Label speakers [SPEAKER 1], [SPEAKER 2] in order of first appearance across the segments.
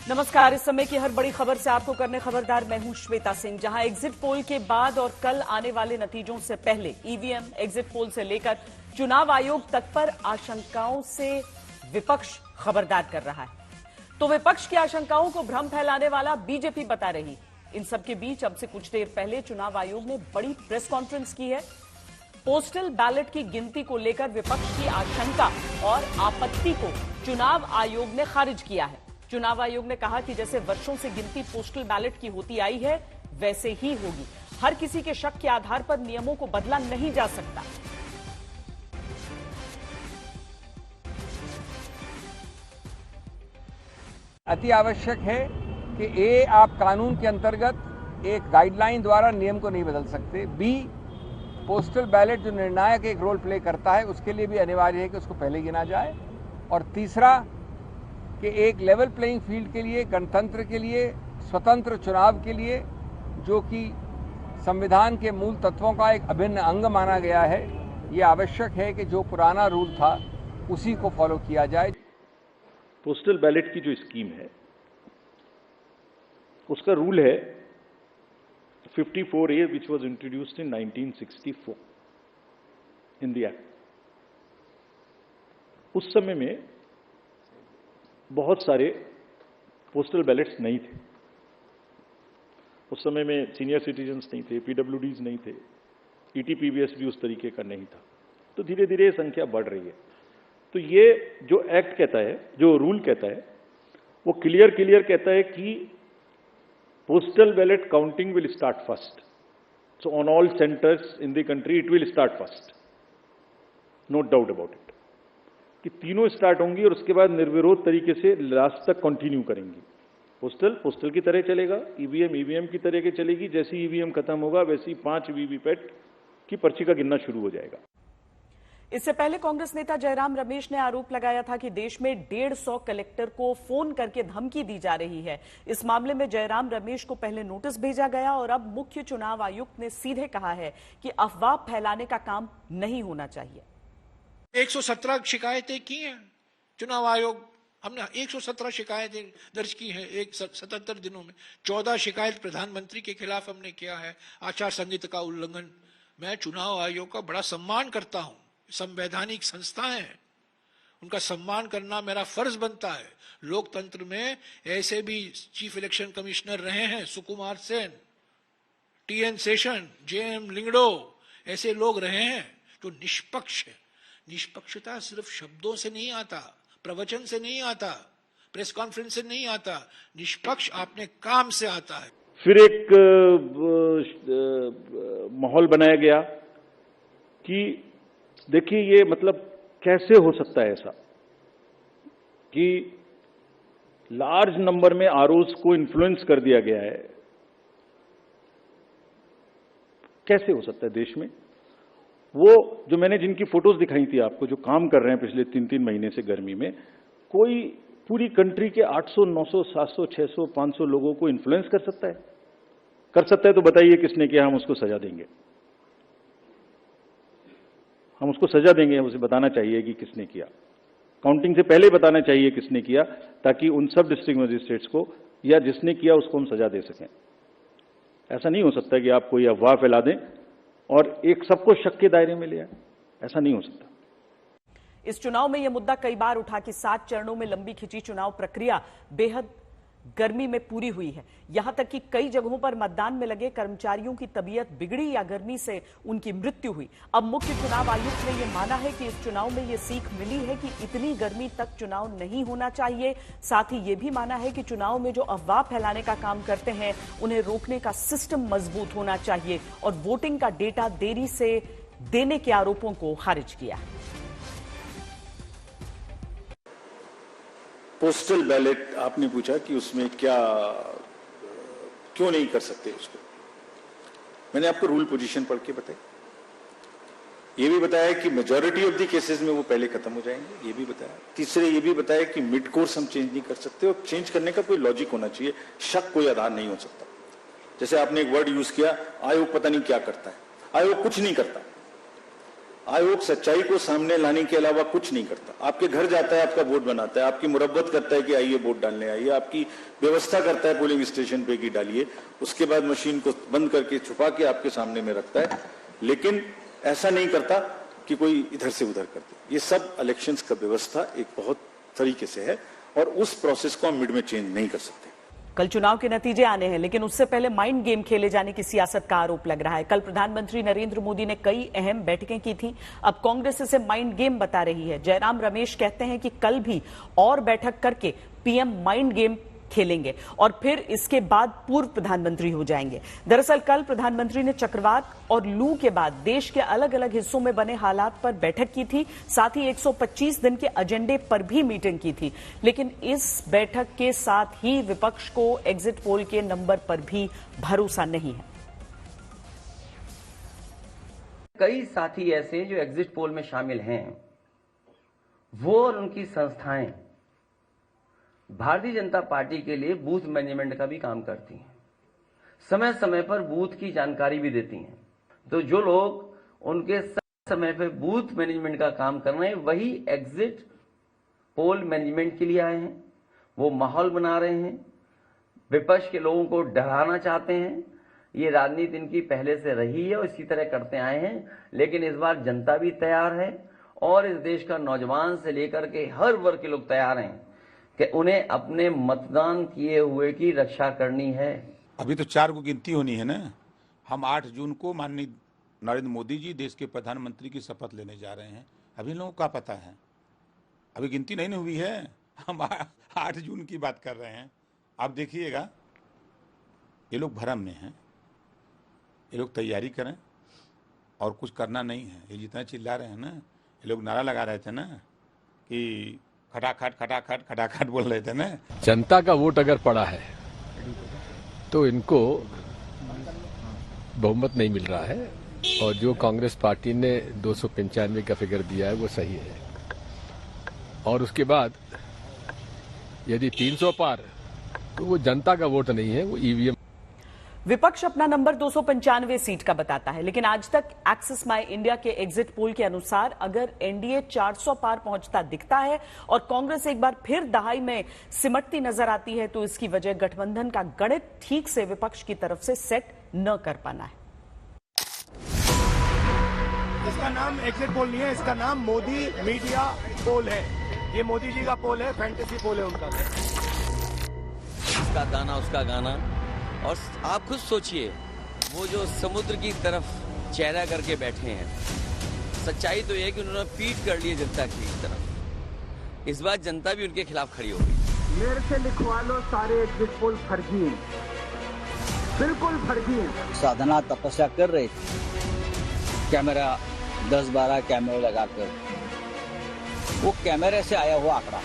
[SPEAKER 1] नमस्कार। इस समय की हर बड़ी खबर से आपको करने खबरदार मैं हूं श्वेता सिंह। जहां एग्जिट पोल के बाद और कल आने वाले नतीजों से पहले ईवीएम, एग्जिट पोल से लेकर चुनाव आयोग तक पर आशंकाओं से विपक्ष खबरदार कर रहा है, तो विपक्ष की आशंकाओं को भ्रम फैलाने वाला बीजेपी बता रही। इन सबके बीच अब से कुछ देर पहले चुनाव आयोग ने बड़ी प्रेस कॉन्फ्रेंस की है। पोस्टल बैलेट की गिनती को लेकर विपक्ष की आशंका और आपत्ति को चुनाव आयोग ने खारिज किया है। चुनाव आयोग ने कहा कि जैसे वर्षों से गिनती पोस्टल बैलेट की होती आई है वैसे ही होगी। हर किसी के शक के आधार पर नियमों को बदला नहीं जा सकता।
[SPEAKER 2] अति आवश्यक है कि ए, आप कानून के अंतर्गत एक गाइडलाइन द्वारा नियम को नहीं बदल सकते। बी, पोस्टल बैलेट जो निर्णायक एक रोल प्ले करता है उसके लिए भी अनिवार्य है कि उसको पहले गिना जाए। और तीसरा कि एक लेवल प्लेइंग फील्ड के लिए, गणतंत्र के लिए, स्वतंत्र चुनाव के लिए, जो कि संविधान के मूल तत्वों का एक अभिन्न अंग माना गया है, ये आवश्यक है कि जो पुराना रूल था उसी को फॉलो किया जाए।
[SPEAKER 3] पोस्टल बैलेट की जो स्कीम है उसका रूल है 54A which was introduced in 1964 in the act। उस समय में बहुत सारे पोस्टल बैलेट्स नहीं थे। उस समय में सीनियर सिटीजन्स नहीं थे, पीडब्ल्यूडीज नहीं थे, ईटीपीबीएस भी उस तरीके का नहीं था। तो धीरे धीरे संख्या बढ़ रही है। तो ये जो एक्ट कहता है, जो रूल कहता है, वो क्लियर कहता है कि postal ballot counting will start first. So on all centres in the country it will start first, no doubt about it, कि तीनों स्टार्ट होंगी और उसके बाद निर्विरोध तरीके से लास्ट तक कंटिन्यू करेंगी। पोस्टल की तरह चलेगा, ईवीएम की तरह के चलेगी। जैसे ईवीएम खत्म होगा वैसे ही 5 वीवीपैट की पर्ची का गिनना शुरू हो जाएगा।
[SPEAKER 1] इससे पहले कांग्रेस नेता जयराम रमेश ने आरोप लगाया था कि देश में 150 कलेक्टर को फोन करके धमकी दी जा रही है। इस मामले में जयराम रमेश को पहले नोटिस भेजा गया और अब मुख्य चुनाव आयुक्त ने सीधे कहा है कि अफवाह फैलाने का काम नहीं होना चाहिए।
[SPEAKER 4] 117 शिकायतें की हैं चुनाव आयोग, हमने 117 शिकायतें दर्ज की हैं 77 दिनों में। 14 शिकायत प्रधानमंत्री के खिलाफ हमने किया है, आचार संहिता का उल्लंघन। मैं चुनाव आयोग का बड़ा सम्मान करता हूं, संवैधानिक संस्थाएं हैं, उनका सम्मान करना मेरा फर्ज बनता है। लोकतंत्र में ऐसे भी चीफ इलेक्शन कमिश्नर रहे हैं, सुकुमार सेन, टीएन शेषन, जेएम लिंगड़ो, ऐसे लोग रहे हैं जो निष्पक्ष है। निष्पक्षता सिर्फ शब्दों से नहीं आता, प्रवचन से नहीं आता, प्रेस कॉन्फ्रेंस से नहीं आता, निष्पक्ष आपने काम से आता है।
[SPEAKER 3] फिर एक माहौल बनाया गया कि देखिए ये मतलब कैसे हो सकता है ऐसा कि लार्ज नंबर में आरओज को इन्फ्लुएंस कर दिया गया है। कैसे हो सकता है देश में? वो जो मैंने जिनकी फोटोज दिखाई थी आपको, जो काम कर रहे हैं पिछले 3-3 महीने से गर्मी में, कोई पूरी कंट्री के 800, 900, 700, 600, 500 लोगों को इन्फ्लुएंस कर सकता है? कर सकता है तो बताइए किसने किया, हम उसको सजा देंगे। हम उसको सजा देंगे, हम उसे बताना चाहिए कि किसने किया। काउंटिंग से पहले बताना चाहिए किसने किया, ताकि उन सब डिस्ट्रिक्ट मजिस्ट्रेट्स को या जिसने किया उसको हम सजा दे सकें। ऐसा नहीं हो सकता कि आप कोई अफवाह फैला दें और एक सबको शक के दायरे में ले आए। ऐसा नहीं हो सकता।
[SPEAKER 1] इस चुनाव में यह मुद्दा कई बार उठा कि 7 चरणों में लंबी खिंची चुनाव प्रक्रिया बेहद गर्मी में पूरी हुई है। यहां तक कि कई जगहों पर मतदान में लगे कर्मचारियों की तबीयत बिगड़ी या गर्मी से उनकी मृत्यु हुई। अब मुख्य चुनाव आयुक्त ने यह माना है कि इस चुनाव में यह सीख मिली है कि इतनी गर्मी तक चुनाव नहीं होना चाहिए। साथ ही यह भी माना है कि चुनाव में जो अफवाह फैलाने का काम करते हैं उन्हें रोकने का सिस्टम मजबूत होना चाहिए और वोटिंग का डेटा देरी से देने के आरोपों को खारिज किया।
[SPEAKER 5] पोस्टल बैलेट आपने पूछा कि उसमें क्या, क्यों नहीं कर सकते उसको। मैंने आपको रूल पोजीशन पढ़ के बताई। ये भी बताया कि मेजॉरिटी ऑफ द केसेस में वो पहले खत्म हो जाएंगे, ये भी बताया। तीसरे ये भी बताया कि मिड कोर्स हम चेंज नहीं कर सकते और चेंज करने का कोई लॉजिक होना चाहिए, शक कोई आधार नहीं हो सकता। जैसे आपने एक वर्ड यूज किया, आयोग पता नहीं क्या करता है। आयोग कुछ नहीं करता। आयोग सच्चाई को सामने लाने के अलावा कुछ नहीं करता। आपके घर जाता है, आपका वोट बनाता है, आपकी मुरब्बत करता है कि आइए वोट डालने आइए, आपकी व्यवस्था करता है पोलिंग स्टेशन पे कि डालिए, उसके बाद मशीन को बंद करके छुपा के आपके सामने में रखता है, लेकिन ऐसा नहीं करता कि कोई इधर से उधर करते। ये सब इलेक्शंस का व्यवस्था एक बहुत तरीके से है और उस प्रोसेस को हम मिड में चेंज नहीं कर सकते।
[SPEAKER 1] कल चुनाव के नतीजे आने हैं, लेकिन उससे पहले माइंड गेम खेले जाने की सियासत का आरोप लग रहा है। कल प्रधानमंत्री नरेंद्र मोदी ने कई अहम बैठकें की थी, अब कांग्रेस इसे माइंड गेम बता रही है। जयराम रमेश कहते हैं कि कल भी और बैठक करके पीएम माइंड गेम खेलेंगे और फिर इसके बाद पूर्व प्रधानमंत्री हो जाएंगे। दरअसल कल प्रधानमंत्री ने चक्रवात और लू के बाद देश के अलग अलग हिस्सों में बने हालात पर बैठक की थी, साथ ही 125 दिन के एजेंडे पर भी मीटिंग की थी। लेकिन इस बैठक के साथ ही विपक्ष को एग्जिट पोल के नंबर पर भी भरोसा नहीं है।
[SPEAKER 6] कई साथी ऐसे जो एग्जिट पोल में शामिल हैं, वो और उनकी संस्थाएं भारतीय जनता पार्टी के लिए बूथ मैनेजमेंट का भी काम करती हैं, समय समय पर बूथ की जानकारी भी देती हैं। तो जो लोग उनके समय पर बूथ मैनेजमेंट का काम कर रहे हैं, वही एग्जिट पोल मैनेजमेंट के लिए आए हैं। वो माहौल बना रहे हैं, विपक्ष के लोगों को डराना चाहते हैं। ये राजनीति इनकी पहले से रही है और इसी तरह करते आए हैं, लेकिन इस बार जनता भी तैयार है और इस देश का नौजवान से लेकर के हर वर्ग के लोग तैयार हैं कि उन्हें अपने मतदान किए हुए की रक्षा करनी है।
[SPEAKER 7] अभी तो 4 को गिनती होनी है ना। हम 8 जून को माननीय नरेंद्र मोदी जी देश के प्रधानमंत्री की शपथ लेने जा रहे हैं। अभी लोगों को पता है, अभी गिनती नहीं हुई है, हम 8 जून की बात कर रहे हैं। आप देखिएगा, ये लोग भ्रम में हैं, ये लोग तैयारी करें और कुछ करना नहीं है। ये जितना चिल्ला रहे हैं ना, ये लोग नारा लगा रहे थे ना कि खटाखट खटाखट खटाखट बोल रहे थे ना।
[SPEAKER 8] जनता का वोट अगर पड़ा है तो इनको बहुमत नहीं मिल रहा है और जो कांग्रेस पार्टी ने 295 का फिगर दिया है वो सही है। और उसके बाद यदि 300 पार तो वो जनता का वोट नहीं है, वो ईवीएम।
[SPEAKER 1] विपक्ष अपना नंबर 295 सीट का बताता है, लेकिन आज तक एक्सिस माई इंडिया के एग्जिट पोल के अनुसार अगर एनडीए 400 पार पहुंचता दिखता है और कांग्रेस एक बार फिर दहाई में सिमटती नजर आती है, तो इसकी वजह गठबंधन का गणित ठीक से विपक्ष की तरफ से सेट न कर पाना है।
[SPEAKER 9] इसका नाम एग्जिट पोल नहीं है, इसका नाम मोदी मीडिया पोल है। ये मोदी जी का पोल है, फैंटेसी पोल है उनका।
[SPEAKER 10] इसका गाना उसका गाना। और आप खुद सोचिए, वो जो समुद्र की तरफ चेहरा करके बैठे हैं, सच्चाई तो ये है कि उन्होंने पीठ कर ली जनता की तरफ। इस बार जनता भी उनके खिलाफ खड़ी हो गई।
[SPEAKER 9] मेरे से लिखवा लो, सारे एग्जिट पोल फर्जी हैं, बिल्कुल फर्जी हैं।
[SPEAKER 11] साधना तपस्या कर रहे थे, कैमरा 10-12 कैमरे लगाकर, वो कैमरे से आया हुआ आंकड़ा।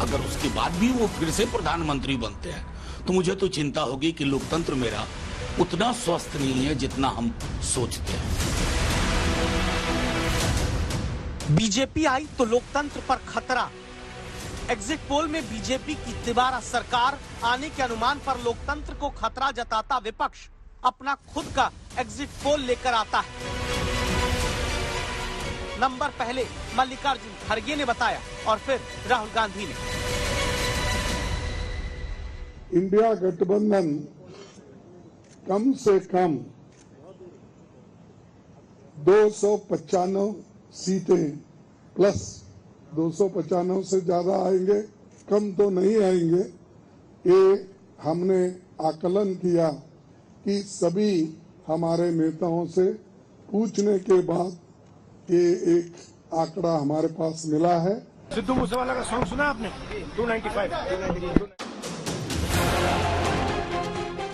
[SPEAKER 12] अगर उसके बाद भी वो फिर से प्रधानमंत्री बनते हैं तो मुझे तो चिंता होगी कि लोकतंत्र मेरा उतना स्वस्थ नहीं है जितना हम सोचते हैं।
[SPEAKER 13] बीजेपी आई तो लोकतंत्र पर खतरा। एग्जिट पोल में बीजेपी की तिबारा सरकार आने के अनुमान पर लोकतंत्र को खतरा जताता विपक्ष अपना खुद का एग्जिट पोल लेकर आता है। नंबर पहले मल्लिकार्जुन खड़गे ने बताया और फिर राहुल गांधी ने।
[SPEAKER 14] इंडिया गठबंधन कम से कम 295 सीटें प्लस 295 से ज्यादा आएंगे, कम तो नहीं आएंगे। ये हमने आकलन किया कि सभी हमारे नेताओं से पूछने के बाद ये एक आंकड़ा हमारे पास मिला है।
[SPEAKER 9] सिद्धू मूसेवाला का सॉन्ग सुना आपने? 295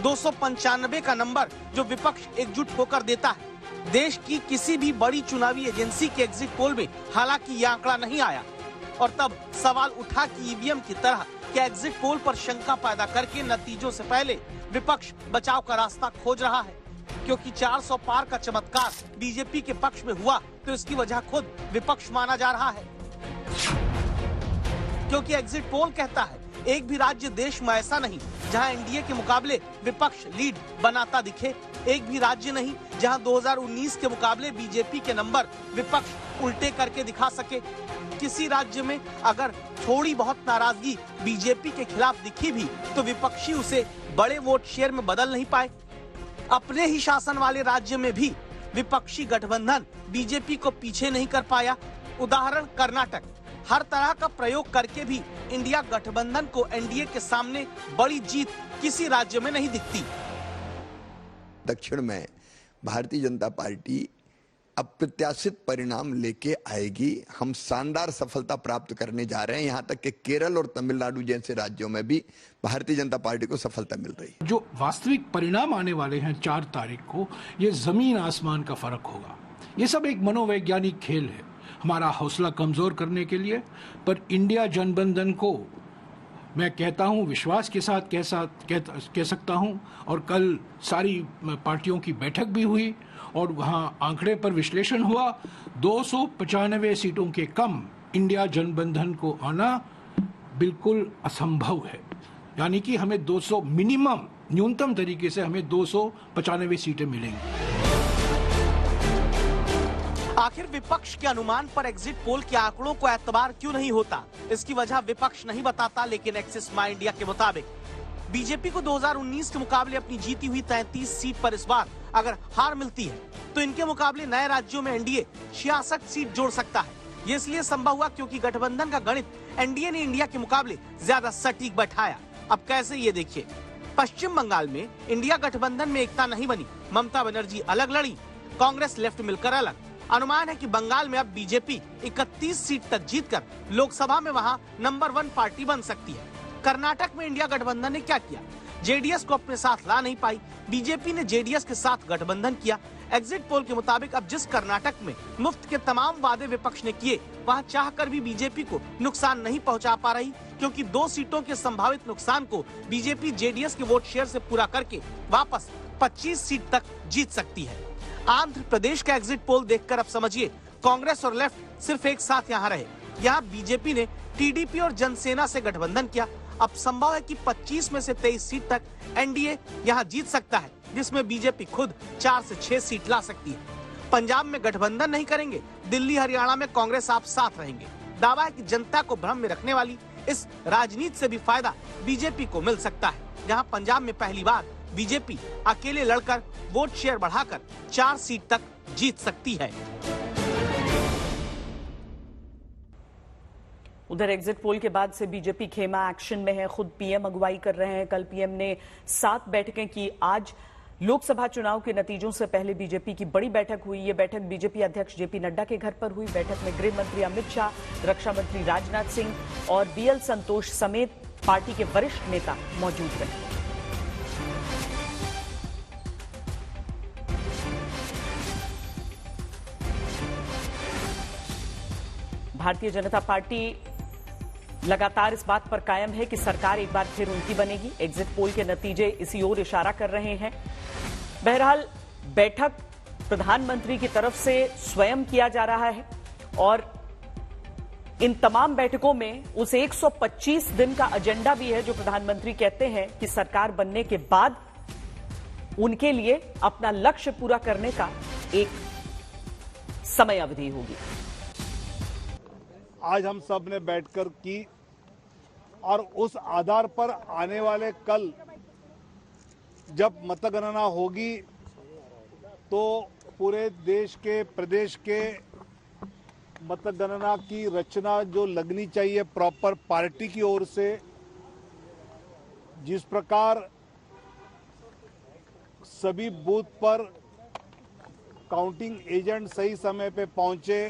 [SPEAKER 13] 295 का नंबर जो विपक्ष एकजुट होकर देता है। देश की किसी भी बड़ी चुनावी एजेंसी के एग्जिट पोल में हालांकि यह आंकड़ा नहीं आया और तब सवाल उठा कि ईवीएम की तरह क्या एग्जिट पोल पर शंका पैदा करके नतीजों से पहले विपक्ष बचाव का रास्ता खोज रहा है। क्योंकि 400 पार का चमत्कार बीजेपी के पक्ष में हुआ तो इसकी वजह खुद विपक्ष माना जा रहा है। क्योंकि एग्जिट पोल कहता है एक भी राज्य देश में ऐसा नहीं जहां एनडीए के मुकाबले विपक्ष लीड बनाता दिखे। एक भी राज्य नहीं जहां 2019 के मुकाबले बीजेपी के नंबर विपक्ष उल्टे करके दिखा सके। किसी राज्य में अगर थोड़ी बहुत नाराजगी बीजेपी के खिलाफ दिखी भी तो विपक्षी उसे बड़े वोट शेयर में बदल नहीं पाए। अपने ही शासन वाले राज्य में भी विपक्षी गठबंधन बीजेपी को पीछे नहीं कर पाया। उदाहरण कर्नाटक। हर तरह का प्रयोग करके भी इंडिया गठबंधन को एनडीए के सामने बड़ी जीत किसी राज्य में नहीं दिखती।
[SPEAKER 15] दक्षिण में भारतीय जनता पार्टी अप्रत्याशित परिणाम लेके आएगी। हम शानदार सफलता प्राप्त करने जा रहे हैं। यहाँ तक कि केरल और तमिलनाडु जैसे राज्यों में भी भारतीय जनता पार्टी को सफलता मिल रही है।
[SPEAKER 16] जो वास्तविक परिणाम आने वाले हैं 4 तारीख को, ये जमीन आसमान का फर्क होगा। ये सब एक मनोवैज्ञानिक खेल है हमारा हौसला कमजोर करने के लिए। पर इंडिया जनबंधन को मैं कहता हूं, विश्वास के साथ कह सकता हूं। और कल सारी पार्टियों की बैठक भी हुई और वहां आंकड़े पर विश्लेषण हुआ। 295 सीटों के कम इंडिया जनबंधन को आना बिल्कुल असंभव है। यानी कि हमें 200 मिनिमम, न्यूनतम तरीके से हमें 295 सीटें मिलेंगी।
[SPEAKER 13] आखिर विपक्ष के अनुमान पर एग्जिट पोल के आंकड़ों को एतबार क्यों नहीं होता? इसकी वजह विपक्ष नहीं बताता, लेकिन एक्सिस माई इंडिया के मुताबिक बीजेपी को 2019 के मुकाबले अपनी जीती हुई 33 सीट पर इस बार अगर हार मिलती है तो इनके मुकाबले नए राज्यों में एनडीए 66 सीट जोड़ सकता है। ये इसलिए संभव हुआ क्योंकि गठबंधन का गणित एनडीए ने इंडिया के मुकाबले ज्यादा सटीक बैठाया। अब कैसे, ये देखिए। पश्चिम बंगाल में इंडिया गठबंधन में एकता नहीं बनी। ममता बनर्जी अलग लड़ी, कांग्रेस लेफ्ट मिलकर अलग। अनुमान है कि बंगाल में अब बीजेपी 31 सीट तक जीतकर लोकसभा में वहां नंबर 1 पार्टी बन सकती है। कर्नाटक में इंडिया गठबंधन ने क्या किया? जेडीएस को अपने साथ ला नहीं पाई, बीजेपी ने जेडीएस के साथ गठबंधन किया। एग्जिट पोल के मुताबिक अब जिस कर्नाटक में मुफ्त के तमाम वादे विपक्ष ने किए, वहां चाहकर भी बीजेपी को नुकसान नहीं पहुंचा पा रही, क्योंकि 2 सीटों के संभावित नुकसान को बीजेपी जेडीएस के वोट शेयर से पूरा करके वापस 25 सीट तक जीत सकती है। आंध्र प्रदेश का एग्जिट पोल देखकर अब समझिए, कांग्रेस और लेफ्ट सिर्फ एक साथ यहाँ रहे। यहाँ बीजेपी ने टीडीपी और जनसेना से गठबंधन किया। अब संभव है कि 25 में से 23 सीट तक एनडीए यहाँ जीत सकता है, जिसमें बीजेपी खुद 4 से 6 सीट ला सकती है। पंजाब में गठबंधन नहीं करेंगे, दिल्ली हरियाणा में कांग्रेस आप साथ रहेंगे। दावा है कि जनता को भ्रम में रखने वाली इस राजनीति से भी फायदा बीजेपी को मिल सकता है, जहाँ पंजाब में पहली बार बीजेपी अकेले लड़कर वोट शेयर बढ़ाकर 4 सीट तक जीत सकती है।
[SPEAKER 1] उधर एग्जिट पोल के बाद से बीजेपी खेमा एक्शन में है। खुद पीएम अगुवाई कर रहे हैं। कल पीएम ने 7 बैठकें की। आज लोकसभा चुनाव के नतीजों से पहले बीजेपी की बड़ी बैठक हुई। ये बैठक बीजेपी अध्यक्ष जेपी नड्डा के घर पर हुई। बैठक में गृह मंत्री अमित शाह, रक्षा मंत्री राजनाथ सिंह और बीएल संतोष समेत पार्टी के वरिष्ठ नेता मौजूद रहे। भारतीय जनता पार्टी लगातार इस बात पर कायम है कि सरकार एक बार फिर उनकी बनेगी। एग्जिट पोल के नतीजे इसी ओर इशारा कर रहे हैं। बहरहाल बैठक प्रधानमंत्री की तरफ से स्वयं किया जा रहा है और इन तमाम बैठकों में उस 125 दिन का एजेंडा भी है जो प्रधानमंत्री कहते हैं कि सरकार बनने के बाद उनके लिए अपना लक्ष्य पूरा करने का एक समय अवधि होगी।
[SPEAKER 9] आज हम सब ने बैठकर की और उस आधार पर आने वाले कल जब मतगणना होगी तो पूरे देश के, प्रदेश के मतगणना की रचना जो लगनी चाहिए प्रॉपर पार्टी की ओर से, जिस प्रकार सभी बूथ पर काउंटिंग एजेंट सही समय पे पहुंचे,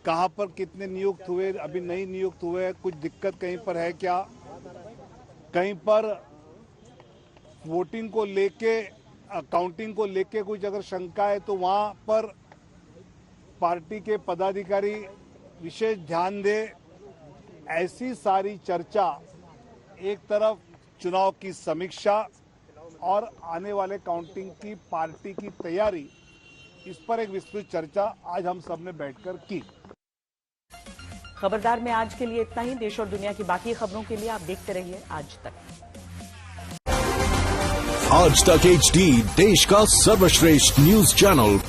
[SPEAKER 9] कहां पर कितने नियुक्त हुए, अभी नहीं नियुक्त हुए, कुछ दिक्कत कहीं पर है क्या, कहीं पर वोटिंग को लेके, काउंटिंग को लेके कुछ अगर शंका है तो वहां पर पार्टी के पदाधिकारी विशेष ध्यान दे। ऐसी सारी चर्चा, एक तरफ चुनाव की समीक्षा और आने वाले काउंटिंग की पार्टी की तैयारी, इस पर एक विस्तृत चर्चा आज हम सब ने बैठकर की।
[SPEAKER 1] खबरदार में आज के लिए इतना ही। देश और दुनिया की बाकी खबरों के लिए आप देखते रहिए आज तक।
[SPEAKER 17] आज तक HD, देश का सर्वश्रेष्ठ न्यूज चैनल।